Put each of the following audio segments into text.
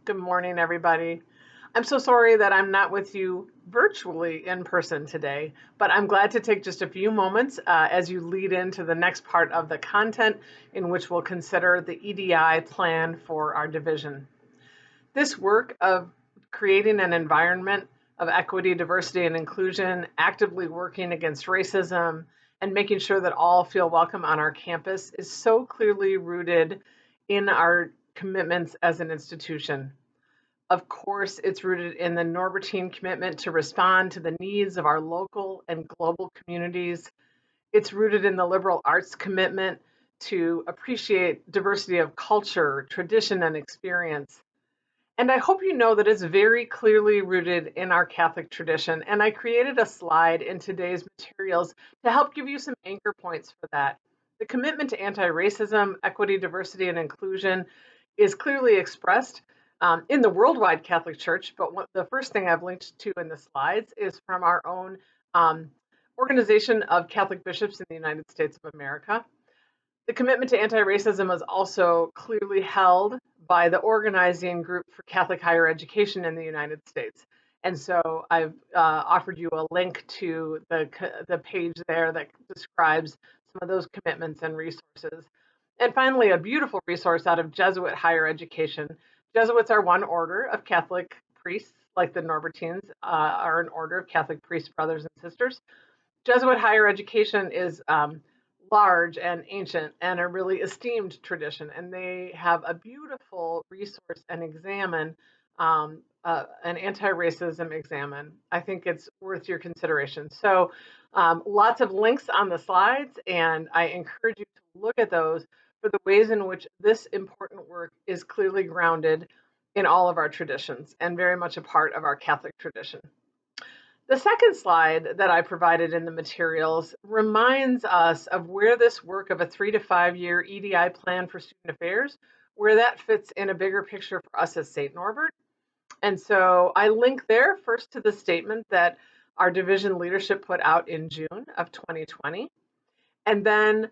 Good morning, everybody. I'm so sorry that I'm not with you virtually in person today, but I'm glad to take just a few moments as you lead into the next part of the content in which we'll consider the EDI plan for our division. This work of creating an environment of equity, diversity, and inclusion, actively working against racism, and making sure that all feel welcome on our campus is so clearly rooted in our commitments as an institution. Of course, it's rooted in the Norbertine commitment to respond to the needs of our local and global communities. It's rooted in the liberal arts commitment to appreciate diversity of culture, tradition, and experience. And I hope you know that it's very clearly rooted in our Catholic tradition. And I created a slide in today's materials to help give you some anchor points for that. The commitment to anti-racism, equity, diversity, and inclusion is clearly expressed in the worldwide Catholic Church. But the first thing I've linked to in the slides is from our own Organization of Catholic Bishops in the United States of America. The commitment to anti-racism is also clearly held by the organizing group for Catholic higher education in the United States. And so I've offered you a link to the page there that describes some of those commitments and resources. And finally, a beautiful resource out of Jesuit higher education. Jesuits are one order of Catholic priests, like the Norbertines are an order of Catholic priests, brothers and sisters. Jesuit higher education is large and ancient and a really esteemed tradition, and they have a beautiful resource and examine, an anti-racism examine. I think it's worth your consideration. So lots of links on the slides, and I encourage you to look at those for the ways in which this important work is clearly grounded in all of our traditions and very much a part of our Catholic tradition. The second slide that I provided in the materials reminds us of where this work of a 3 to 5 year EDI plan for student affairs, where that fits in a bigger picture for us as St. Norbert. And so I link there first to the statement that our division leadership put out in June of 2020, and then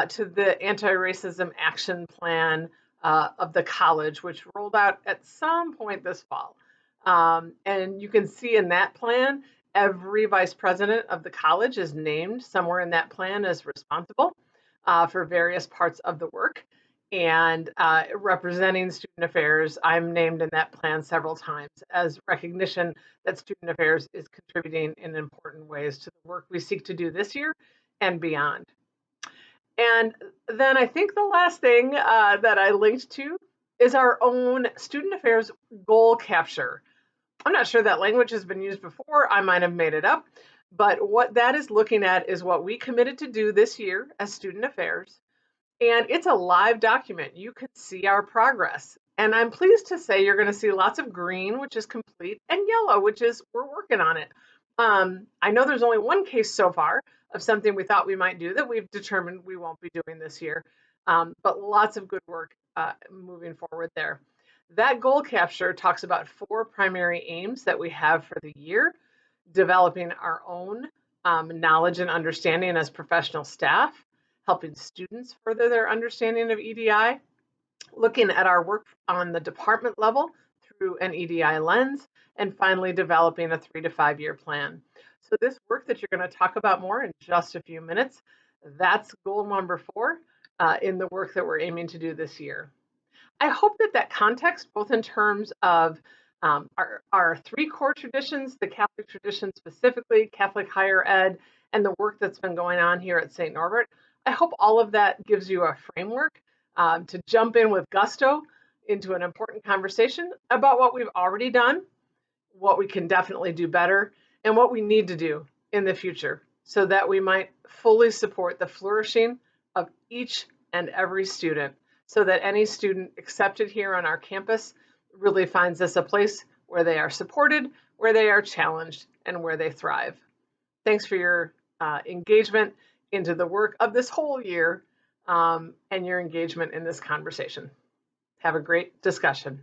to the anti-racism action plan of the college, which rolled out at some point this fall. And you can see in that plan, every vice president of the college is named somewhere in that plan as responsible for various parts of the work. And representing student affairs, I'm named in that plan several times as recognition that student affairs is contributing in important ways to the work we seek to do this year and beyond. And then I think the last thing that I linked to is our own student affairs goal capture. I'm not sure that language has been used before. I might have made it up. But what that is looking at is what we committed to do this year as student affairs. And it's a live document. You can see our progress. And I'm pleased to say you're going to see lots of green, which is complete, and yellow, which is we're working on it. I know there's only one case so far of something we thought we might do that we've determined we won't be doing this year. But lots of good work moving forward there. That goal capture talks about 4 primary aims that we have for the year: developing our own knowledge and understanding as professional staff, helping students further their understanding of EDI, looking at our work on the department level through an EDI lens, and finally developing a 3 to 5 year plan. So this work that you're going to talk about more in just a few minutes, that's goal number 4 in the work that we're aiming to do this year. I hope that context, both in terms of our 3 core traditions, the Catholic tradition specifically, Catholic higher ed, and the work that's been going on here at St. Norbert, I hope all of that gives you a framework to jump in with gusto into an important conversation about what we've already done, what we can definitely do better, and what we need to do in the future so that we might fully support the flourishing of each and every student, so that any student accepted here on our campus really finds this a place where they are supported, where they are challenged, and where they thrive. Thanks for your engagement into the work of this whole year and your engagement in this conversation. Have a great discussion.